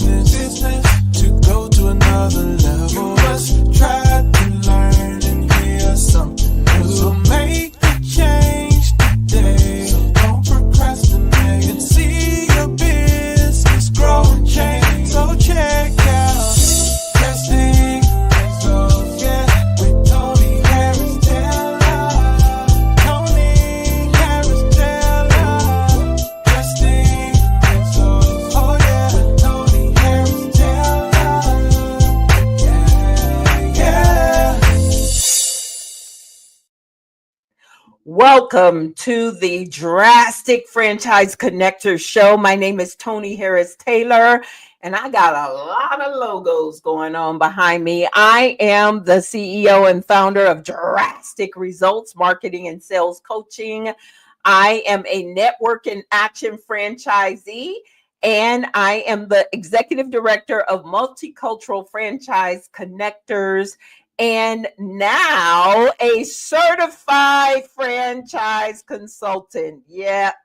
business to go to another level. You must try to learn and hear something new. So make the change today. So don't procrastinate and see your business grow and change. So check out Testing Results, yeah, with Tony Harris Taylor. Tony Harris Taylor. Testing Results, oh yeah, with Tony Harris Taylor. Yeah, yeah. Welcome to the Drastic Franchise Connector Show. My name is Tony Harris Taylor, and I got a lot of logos going on behind me. I am the CEO and founder of Drastic Results Marketing and Sales Coaching. I am a network and action franchisee, and I am the executive director of Multicultural Franchise Connectors, and now a certified franchise consultant. Yep.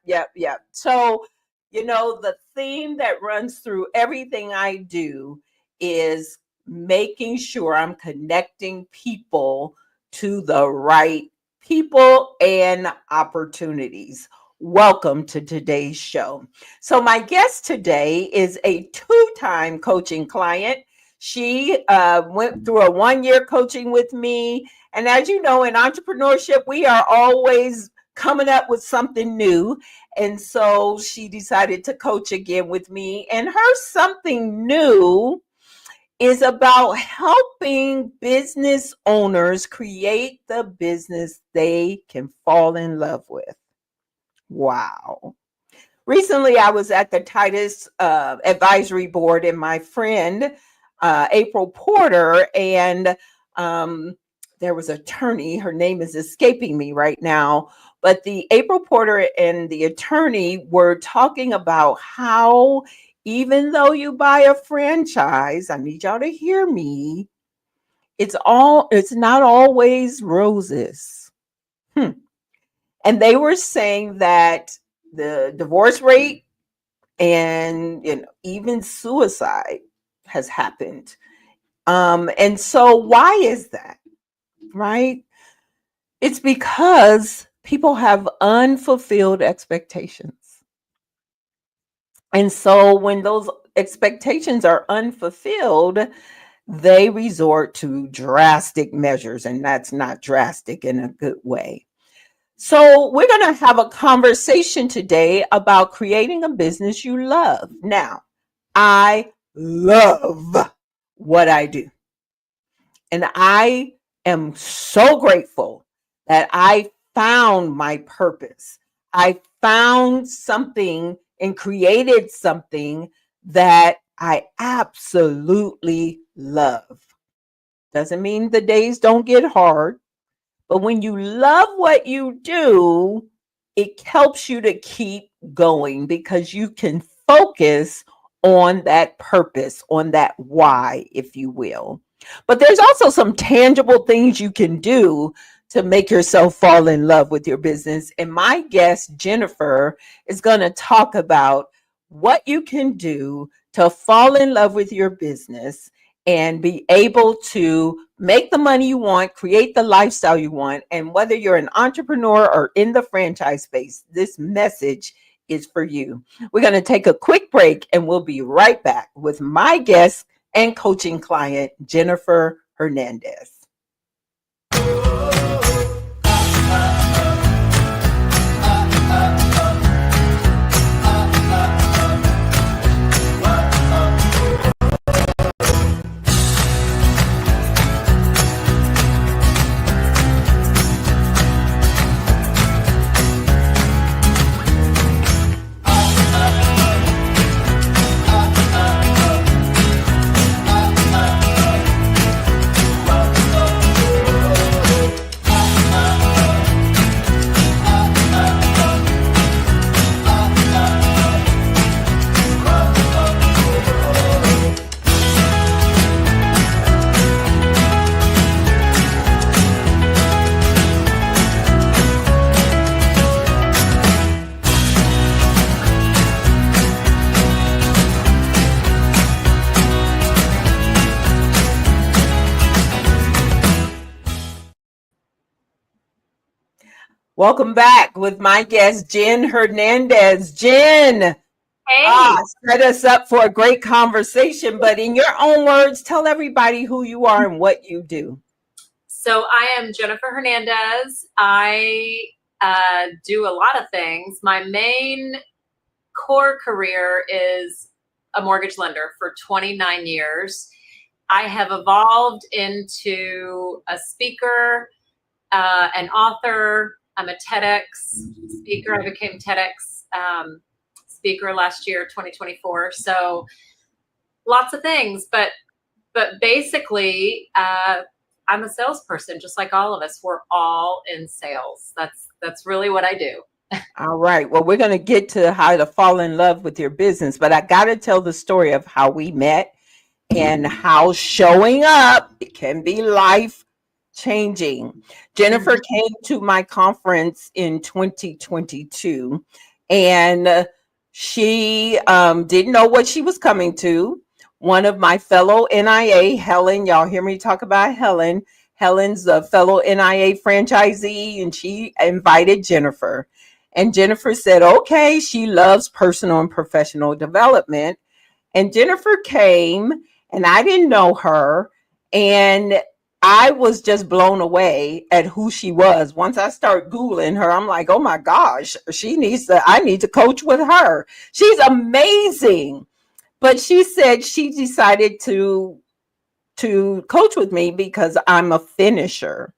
So, the theme that runs through everything I do is making sure I'm connecting people to the right people and opportunities. Welcome to today's show. So my guest today is a two-time coaching client. She went through a one-year coaching with me. And as you know, in entrepreneurship, we are always coming up with something new. And so she decided to coach again with me. And her something new is about helping business owners create the business they can fall in love with. Wow. Recently, I was at the Titus advisory board, and my friend, April Porter, and there was an attorney. Her name is escaping me right now, but the April Porter and the attorney were talking about how even though you buy a franchise, I need y'all to hear me, it's not always roses. And they were saying that the divorce rate and even suicide has happened. And so why is that? Right? It's because people have unfulfilled expectations. And so when those expectations are unfulfilled, they resort to drastic measures, and that's not drastic in a good way. So we're going to have a conversation today about creating a business you love. Now, I love what I do. And I am so grateful that I found my purpose. I found something and created something that I absolutely love. Doesn't mean the days don't get hard, but when you love what you do, it helps you to keep going because you can focus on that purpose, on that why, if you will. But there's also some tangible things you can do to make yourself fall in love with your business. And my guest, Jennifer, is going to talk about what you can do to fall in love with your business and be able to make the money you want, create the lifestyle you want. And whether you're an entrepreneur or in the franchise space, this message is for you. We're going to take a quick break and we'll be right back with my guest and coaching client, Jennifer Hernandez. Welcome back with my guest, Jen Hernandez. Jen, Hey, set us up for a great conversation, but in your own words, tell everybody who you are and what you do. so I am Jennifer Hernandez. I do a lot of things. My main core career is a mortgage lender for 29 years. I have evolved into a speaker, an author. I'm a TEDx speaker. I became TEDx speaker last year, 2024. So lots of things, but basically, I'm a salesperson, just like all of us. We're all in sales. That's really what I do. All right. Well, we're going to get to how to fall in love with your business, but I got to tell the story of how we met and how showing up can be life changing. Jennifer came to my conference in 2022 and she didn't know what she was coming to. One of my fellow NIA, Helen, y'all hear me talk about Helen. Helen's a fellow NIA franchisee and she invited Jennifer. And Jennifer said, okay, she loves personal and professional development. And Jennifer came and I didn't know her. And I was just blown away at who she was. Once I start Googling her, I'm like, oh my gosh, I need to coach with her. She's amazing. But she said she decided to coach with me because I'm a finisher.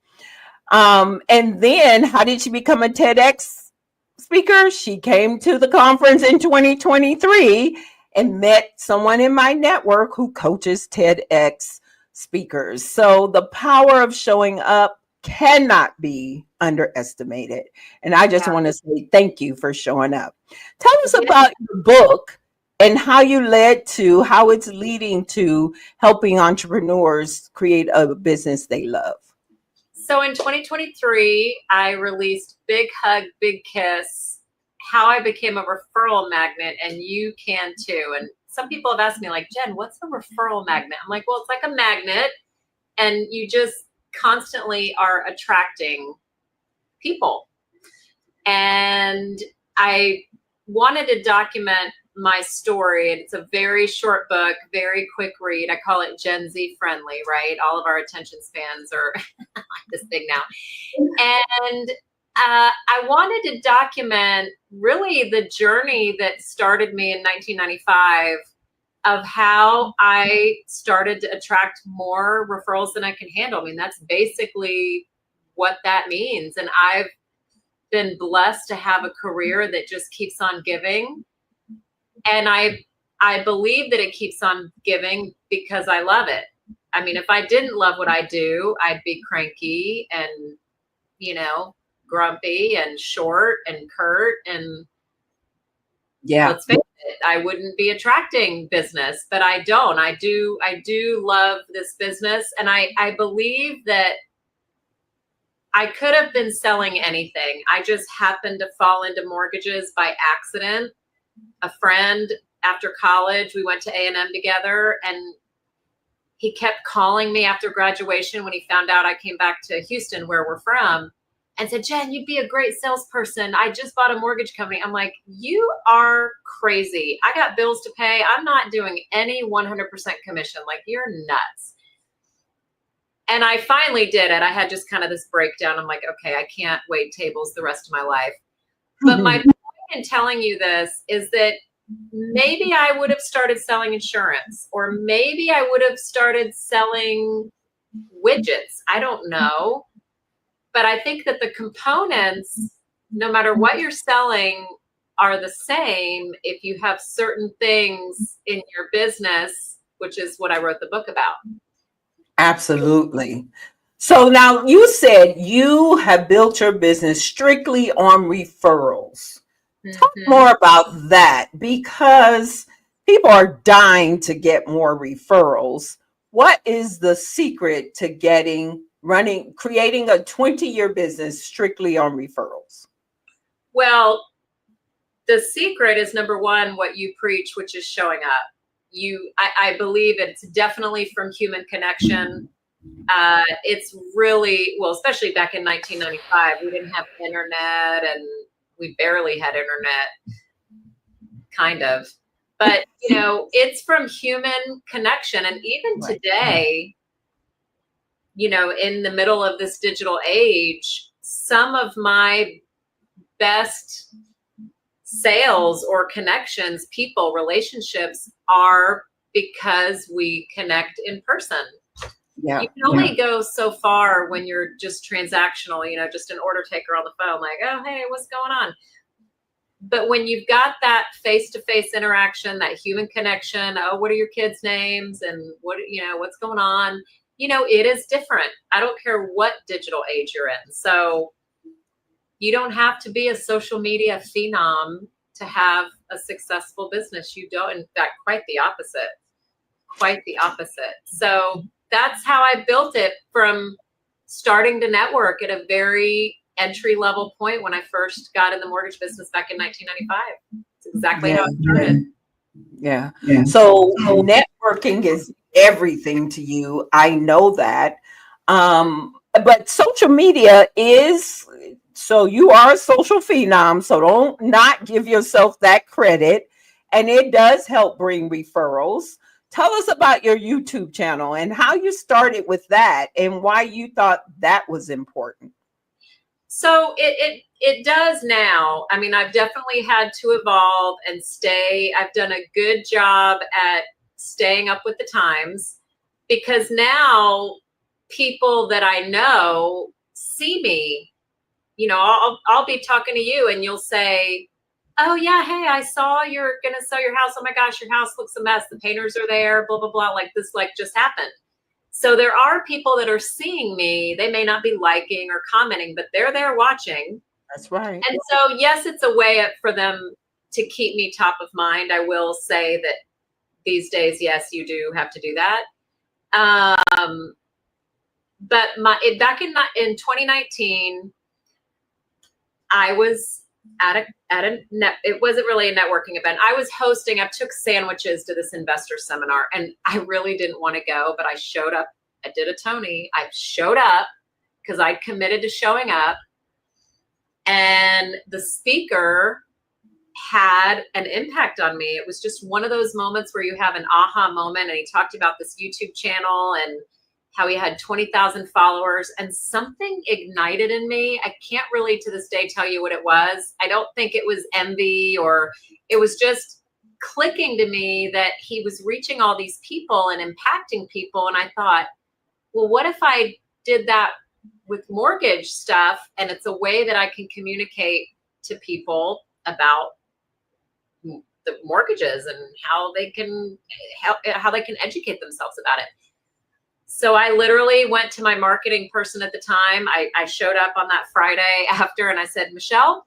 And then how did she become a TEDx speaker? She came to the conference in 2023 and met someone in my network who coaches TEDx speakers. So the power of showing up cannot be underestimated. And I just Yeah. want to say thank you for showing up. Tell us about your book and how you led to how it's leading to helping entrepreneurs create a business they love. So in 2023, I released Big Hug, Big Kiss, how I became a referral magnet, and you can too. And some people have asked me, like, Jen, what's a referral magnet? I'm like, well, it's like a magnet, and you just constantly are attracting people. And I wanted to document my story. It's a very short book, very quick read. I call it Gen Z friendly, right? All of our attention spans are like this big now. And I wanted to document really the journey that started me in 1995 of how I started to attract more referrals than I can handle. I mean, that's basically what that means. And I've been blessed to have a career that just keeps on giving. And I believe that it keeps on giving because I love it. I mean, if I didn't love what I do, I'd be cranky and, grumpy and short and curt. And let's face it, I wouldn't be attracting business, but I don't. I do love this business. And I believe that I could have been selling anything. I just happened to fall into mortgages by accident. A friend after college, we went to A&M together, and he kept calling me after graduation when he found out I came back to Houston, where we're from, and said, Jen, you'd be a great salesperson. I just bought a mortgage company. I'm like, you are crazy. I got bills to pay. I'm not doing any 100% commission. Like, you're nuts. And I finally did it. I had just kind of this breakdown. I'm like, okay, I can't wait tables the rest of my life. But my point in telling you this is that maybe I would have started selling insurance, or maybe I would have started selling widgets. I don't know. But I think that the components, no matter what you're selling, are the same if you have certain things in your business, which is what I wrote the book about. Absolutely. So now you said you have built your business strictly on referrals. Talk more about that, because people are dying to get more referrals. What is the secret to creating a 20-year business strictly on referrals? Well, the secret is, number one, what you preach, which is showing up. I believe it's definitely from human connection. It's really, well, especially back in 1995, we didn't have internet, and we barely had internet, kind of. But, it's from human connection. And even today, in the middle of this digital age, some of my best sales or connections, people, relationships are because we connect in person. Yeah. You can only go so far when you're just transactional, just an order taker on the phone, like, oh, hey, what's going on? But when you've got that face-to-face interaction, that human connection, oh, what are your kids' names, and what's going on? It is different. I don't care what digital age you're in. So you don't have to be a social media phenom to have a successful business. You don't. In fact, quite the opposite. Quite the opposite. So that's how I built it, from starting to network at a very entry-level point when I first got in the mortgage business back in 1995. It's exactly how it started. Yeah. So networking is everything to you. I know that. But social media is, so you are a social phenom, so don't not give yourself that credit. And it does help bring referrals. Tell us about your YouTube channel and how you started with that and why you thought that was important. So it does now. I mean, I've definitely had to evolve and stay. I've done a good job at staying up with the times, because now people that I know see me. I'll be talking to you and you'll say, oh yeah, hey, I saw you're gonna sell your house. Oh my gosh, your house looks a mess. The painters are there, blah, blah, blah. Like this, just happened. So there are people that are seeing me. They may not be liking or commenting, but they're there watching. That's right. And so, yes, it's a way for them to keep me top of mind. I will say that these days, yes, you do have to do that. But back in 2019, I was it wasn't really a networking event. I was hosting, I took sandwiches to this investor seminar, and I really didn't want to go, but I showed up. I did a Tony. I showed up because I committed to showing up. And the speaker had an impact on me. It was just one of those moments where you have an aha moment. And he talked about this YouTube channel and how he had 20,000 followers, and something ignited in me. I can't really to this day tell you what it was. I don't think it was envy, or it was just clicking to me that he was reaching all these people and impacting people. And I thought, well, what if I did that with mortgage stuff? And it's a way that I can communicate to people about the mortgages and how they can educate themselves about it. So I literally went to my marketing person at the time. I showed up on that Friday after, and I said, Michelle,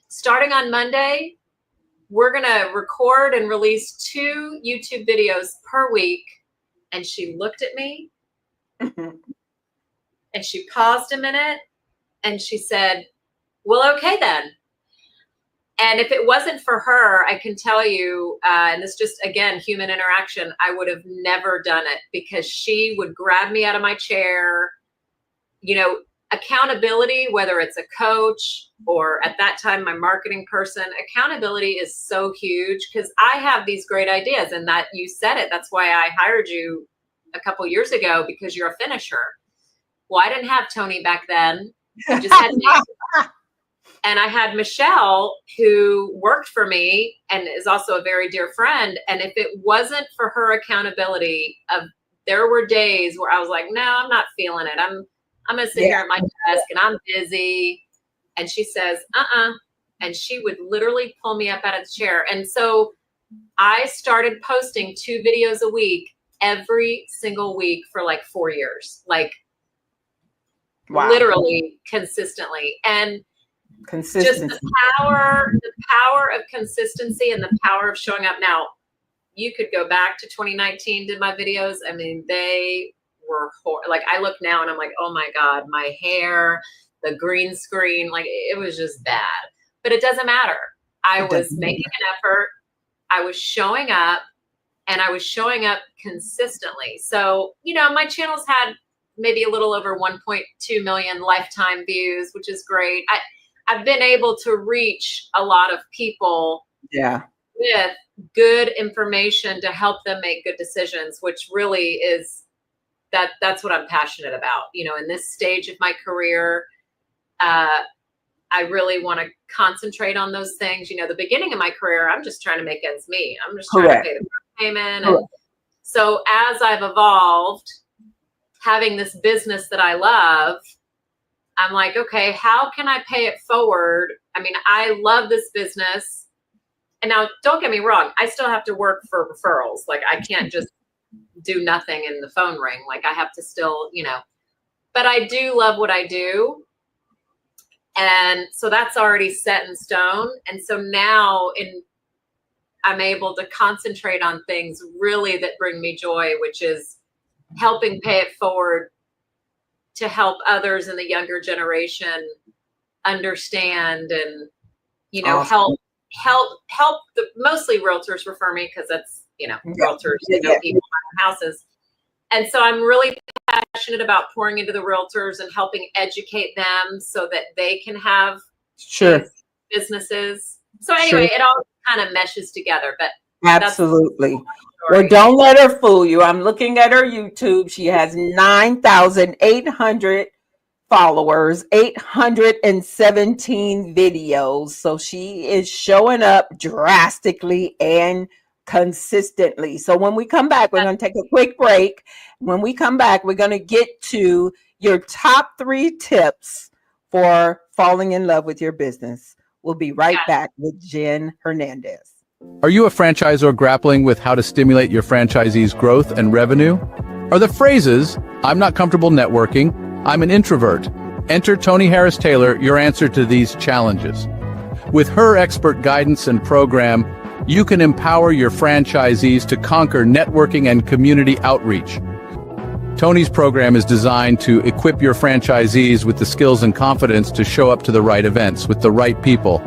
starting on Monday, we're going to record and release 2 YouTube videos per week. And she looked at me and she paused a minute and she said, well, okay then. And if it wasn't for her, I can tell you, and this just, again, human interaction, I would have never done it, because she would grab me out of my chair. Accountability, whether it's a coach or at that time, my marketing person, accountability is so huge, because I have these great ideas, and that you said it. That's why I hired you a couple years ago, because you're a finisher. Well, I didn't have Tony back then. I just had me. And I had Michelle, who worked for me and is also a very dear friend. And if it wasn't for her accountability, there were days where I was like, no, I'm not feeling it. I'm going to sit here at my desk and I'm busy. And she says, and she would literally pull me up out of the chair. And so I started posting 2 videos a week, every single week for like 4 years, literally consistently. And just the power of consistency and the power of showing up. Now, you could go back to 2019, did my videos. I mean, they were I look now and I'm like, oh my God, my hair, the green screen, it was just bad. But it doesn't matter. I was making an effort. I was showing up, and I was showing up consistently. So, my channel's had maybe a little over 1.2 million lifetime views, which is great. I've been able to reach a lot of people with good information to help them make good decisions, which really is that's what I'm passionate about. In this stage of my career, I really want to concentrate on those things. The beginning of my career, I'm just trying to make ends meet. I'm just trying to pay the payment. And so as I've evolved, having this business that I love, I'm like, okay, how can I pay it forward? I mean, I love this business. And now don't get me wrong, I still have to work for referrals. Like, I can't just do nothing and the phone ring. Like, I have to still, but I do love what I do. And so that's already set in stone. And so now I'm able to concentrate on things really that bring me joy, which is helping pay it forward to help others in the younger generation understand and, awesome. help mostly realtors refer me, because that's, realtors, people buying houses. And so I'm really passionate about pouring into the realtors and helping educate them so that they can have businesses. So anyway, it all kind of meshes together. But absolutely. Well, don't let her fool you. I'm looking at her YouTube. She has 9,800 followers, 817 videos. So she is showing up drastically and consistently. So when we come back, we're going to take a quick break. When we come back, we're going to get to your top 3 tips for falling in love with your business. We'll be right back with Jen Hernandez. Are you a franchisor grappling with how to stimulate your franchisees' growth and revenue? Are the phrases, "I'm not comfortable networking," "I'm an introvert"? Enter Tony Harris Taylor, your answer to these challenges. With her expert guidance and program, you can empower your franchisees to conquer networking and community outreach. Tony's program is designed to equip your franchisees with the skills and confidence to show up to the right events with the right people.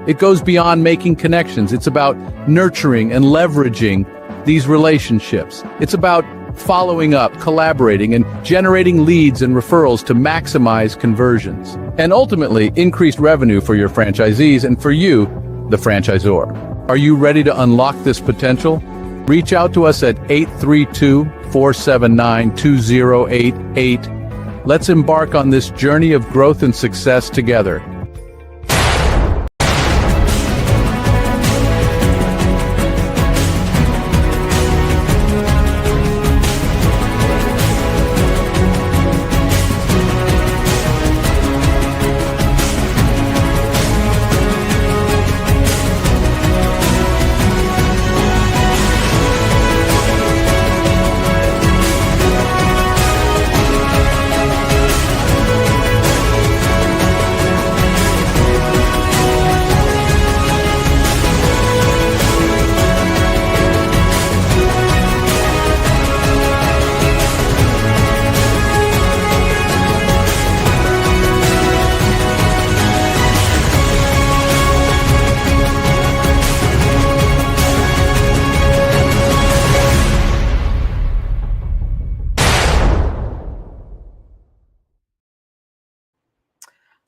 It goes beyond making connections. It's about nurturing and leveraging these relationships. It's about following up, collaborating, and generating leads and referrals to maximize conversions. And ultimately, increased revenue for your franchisees and for you, the franchisor. Are you ready to unlock this potential? Reach out to us at 832-479-2088. Let's embark on this journey of growth and success together.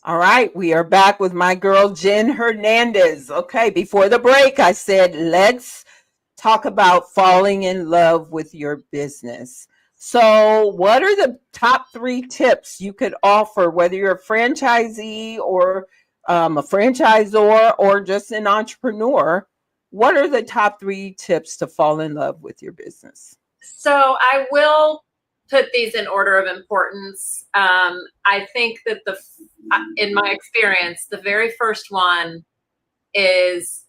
All right, we are back with my girl, Jen Hernandez. Okay, before the break, I said, let's talk about falling in love with your business. So what are the top 3 tips you could offer, whether you're a franchisee or a franchisor or just an entrepreneur? What are the top 3 tips to fall in love with your business? So I will put these in order of importance. I think that in my experience, the very first one is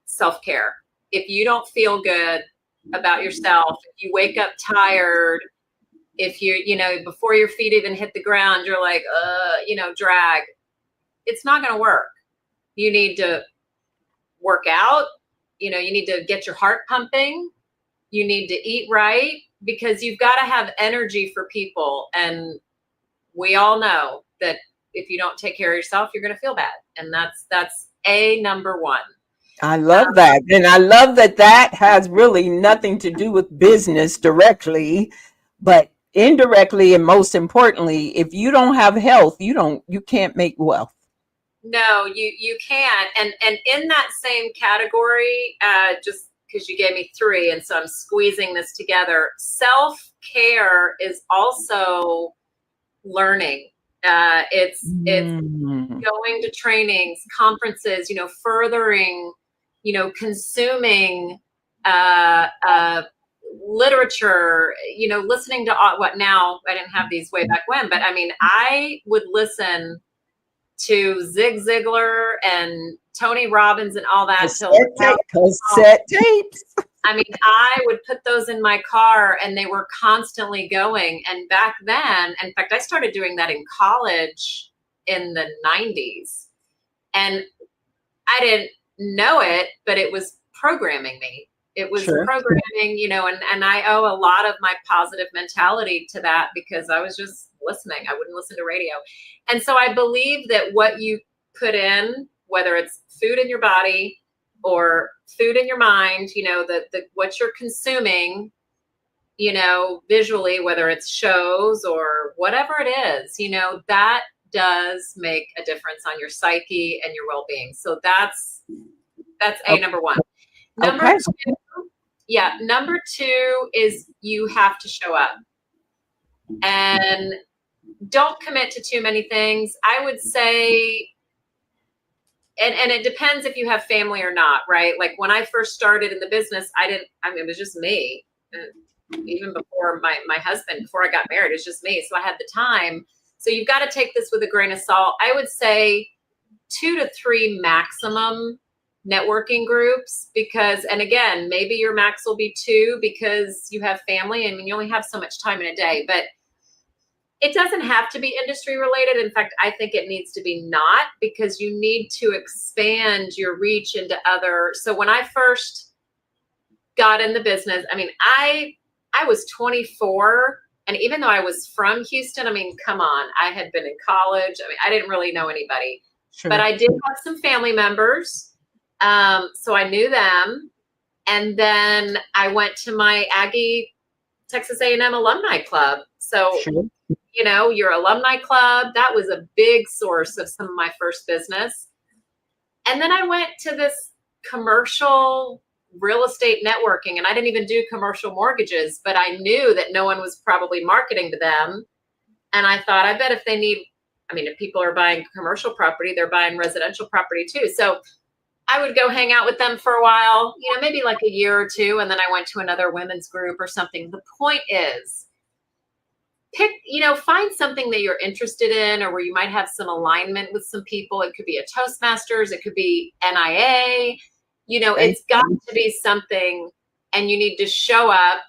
self-care. If you don't feel good about yourself, if you wake up tired, if before your feet even hit the ground, you're like, drag, it's not going to work. You need to work out. You need to get your heart pumping. You need to eat right, because you've got to have energy for people. And we all know that if you don't take care of yourself, you're going to feel bad. And that's number 1. I love that. And I love that that has really nothing to do with business directly, but indirectly, and most importantly, if you don't have health, you can't make wealth. No, you can't. And in that same category, just because you gave me three, and so I'm squeezing this together, self-care is also learning. It's going to trainings, conferences, furthering, consuming literature, listening to what now. I didn't have these way back when, but I mean, I would listen to Zig Ziglar and Tony Robbins and all that. Cassette tapes. I mean, I would put those in my car and they were constantly going. And back then, in fact, I started doing that in college in the 90s. And I didn't know it, but it was programming me. It was programming, and I owe a lot of my positive mentality to that because I was just listening. I wouldn't listen to radio. And so I believe that what you put in, whether it's food in your body or food in your mind, what you're consuming, visually, whether it's shows or whatever it is, that does make a difference on your psyche and your well-being. So that's number one. Number two is you have to show up. And don't commit to too many things. I would say, and it depends if you have family or not, right? Like when I first started in the business, it was just me. Even before my husband, before I got married, it was just me. So I had the time. So you've got to take this with a grain of salt. I would say 2 to 3 maximum networking groups because, and again, maybe your max will be 2 because you have family and you only have so much time in a day, but it doesn't have to be industry related. In fact, I think it needs to be not because you need to expand your reach into other. So when I first got in the business, I mean, I was 24. And even though I was from Houston, I mean, come on, I had been in college. I mean, I didn't really know anybody, but I did have some family members. So I knew them. And then I went to my Aggie Texas A&M alumni club. So, your alumni club, that was a big source of some of my first business. And then I went to this commercial real estate networking, and I didn't even do commercial mortgages, but I knew that no one was probably marketing to them. And I thought, I bet if people are buying commercial property, they're buying residential property too. So I would go hang out with them for a while, maybe like a year or 2. And then I went to another women's group or something. The point is, find something that you're interested in or where you might have some alignment with some people. It could be a Toastmasters. It could be NIA. It's got to be something, and you need to show up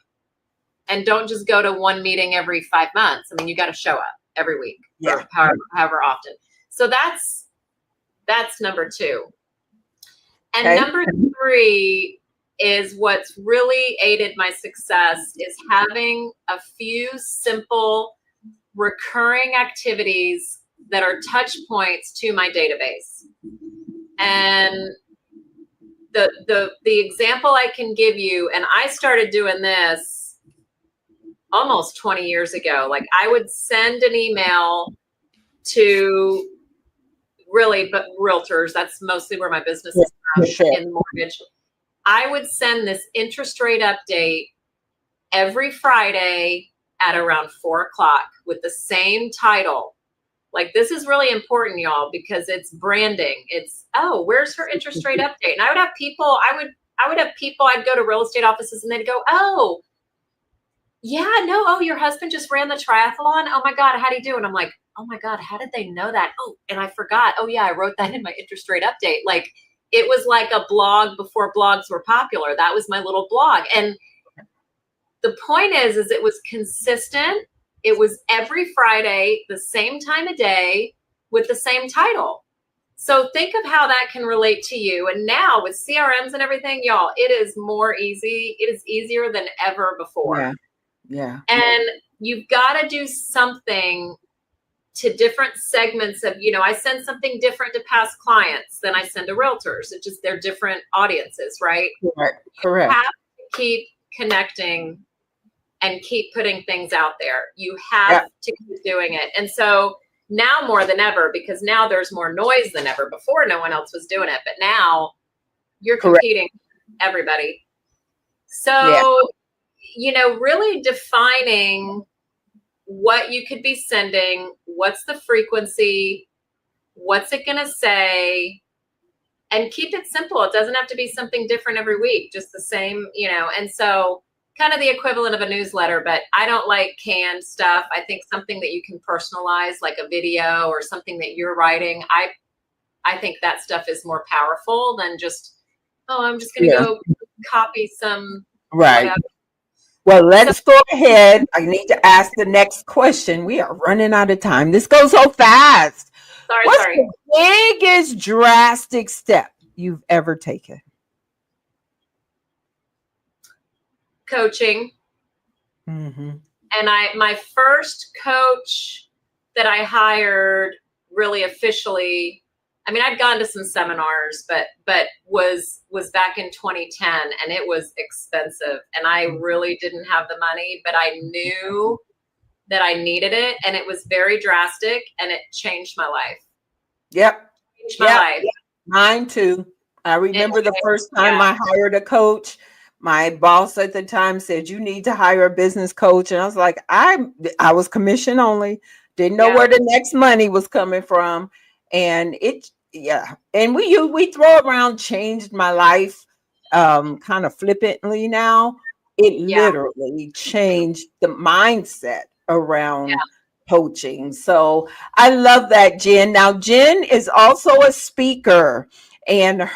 and don't just go to one meeting every 5 months. I mean, you got to show up every week or however often. So that's number 2. And number 3 is what's really aided my success is having a few simple recurring activities that are touch points to my database. And the example I can give you, and I started doing this almost 20 years ago, like I would send an email to but realtors, that's mostly where my business is from, in mortgage. I would send this interest rate update every Friday at around 4:00 with the same title. Like, this is really important, y'all, because it's branding. It's, where's her interest rate update? And I would have people, I'd go to real estate offices and they'd go, your husband just ran the triathlon. Oh my God, how'd he do? And I'm like, oh my God, how did they know that? Oh, and I forgot. Oh yeah, I wrote that in my interest rate update. Like, it was like a blog before blogs were popular. That was my little blog. And the point is it was consistent. It was every Friday, the same time of day with the same title. So think of how that can relate to you. And now with CRMs and everything, y'all, it is more easy. It is easier than ever before. Yeah. And you've got to do something to different segments of, I send something different to past clients than I send to realtors. It's just, they're different audiences, right? Correct. You have to keep connecting and keep putting things out there. You have to keep doing it. And so now more than ever, because now there's more noise than ever. Before, no one else was doing it, but now you're competing with everybody. So, really defining what you could be sending, what's the frequency, what's it going to say, and keep it simple. It doesn't have to be something different every week, just the same, and so kind of the equivalent of a newsletter, but I don't like canned stuff. I think something that you can personalize, like a video or something that you're writing. I think that stuff is more powerful than just, I'm just going to go copy some. Right. Whatever. Well, let's go ahead. I need to ask the next question. We are running out of time. This goes so fast. What's the biggest drastic step you've ever taken? Coaching. Mm-hmm. And my first coach that I hired really officially, I'd gone to some seminars, but was back in 2010, and it was expensive, and I really didn't have the money, but I knew that I needed it, and it was very drastic, and it changed my life. Yep. Changed my life. Mine too. I remember the first time I hired a coach. My boss at the time said, you need to hire a business coach. And I was like, I was commission only. Didn't know where the next money was coming from. And and we throw around changed my life kind of flippantly now. It literally changed the mindset around coaching. So I love that, Jen. Now, Jen is also a speaker, and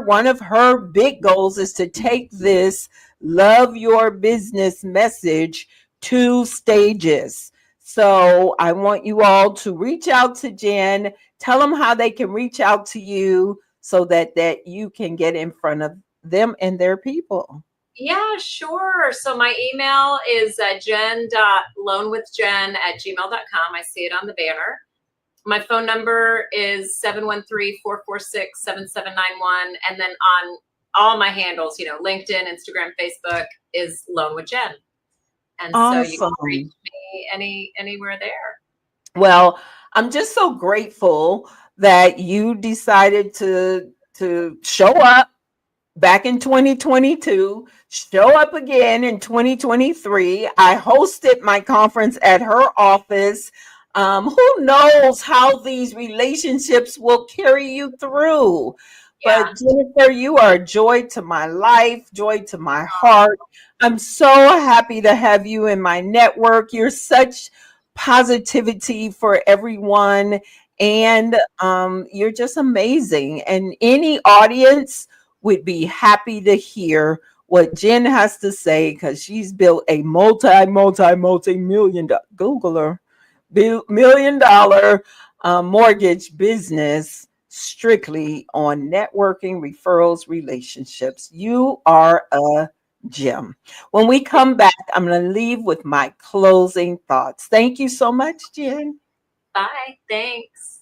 one of her big goals is to take this love your business message to stages. So I want you all to reach out to Jen. Tell them how they can reach out to you so that you can get in front of them and their people. Yeah, sure. So my email is jen.loanwithjen@gmail.com. I see it on the banner. My phone number is 713-446-7791. And then on all my handles, LinkedIn, Instagram, Facebook, is Loan with Jen. And so you can reach me anywhere there. Well, I'm just so grateful that you decided to show up back in 2022, show up again in 2023. I hosted my conference at her office. Who knows how these relationships will carry you through? But Jennifer, you are a joy to my life, joy to my heart. I'm so happy to have you in my network. You're such positivity for everyone, and you're just amazing. And any audience would be happy to hear what Jen has to say, because she's built a multi-million $1 million mortgage business strictly on networking, referrals, relationships. You are a gem. When we come back, I'm going to leave with my closing thoughts. Thank you so much, Jen. Bye. Thanks.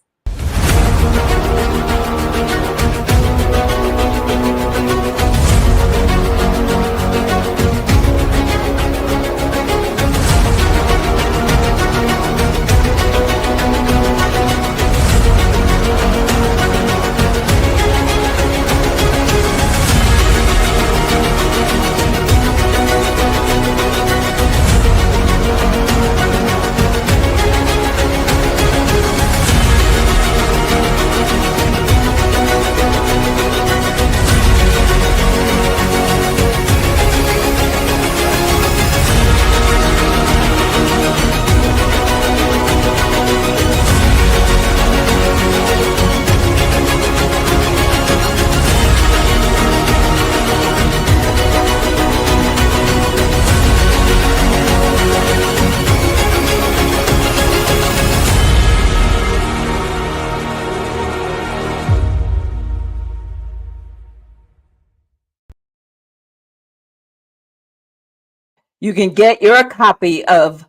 You can get your copy of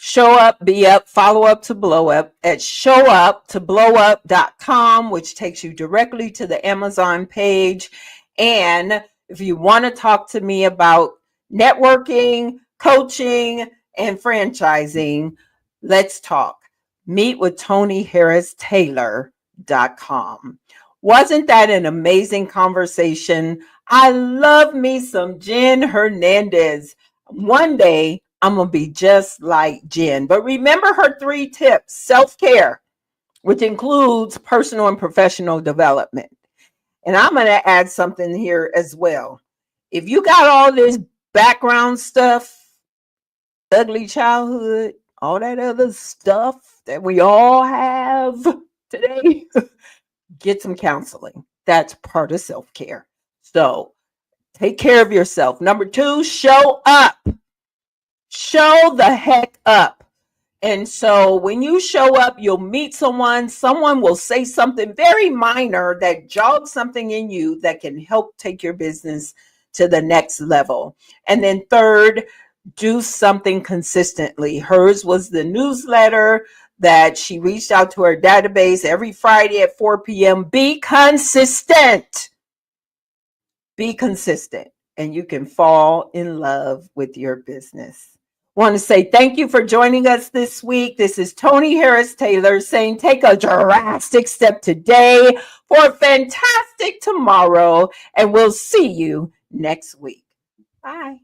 Show Up, Be Up, Follow Up to Blow Up at showuptoblowup.com, which takes you directly to the Amazon page. And if you want to talk to me about networking, coaching, and franchising, let's talk. Meet with TonyHarrisTaylor.com. Wasn't that an amazing conversation? I love me some Jen Hernandez. One day, I'm going to be just like Jen. But remember her 3 tips: self-care, which includes personal and professional development. And I'm going to add something here as well. If you got all this background stuff, ugly childhood, all that other stuff that we all have today, get some counseling. That's part of self-care. So take care of yourself. Number 2, show up. Show the heck up. And so when you show up, you'll meet someone will say something very minor that jogs something in you that can help take your business to the next level. And then 3rd, do something consistently. Hers was the newsletter that she reached out to her database every Friday at 4 p.m. Be consistent. Be consistent, and you can fall in love with your business. Want to say thank you for joining us this week. This is Tony Harris Taylor saying take a drastic step today for a fantastic tomorrow, and we'll see you next week. Bye.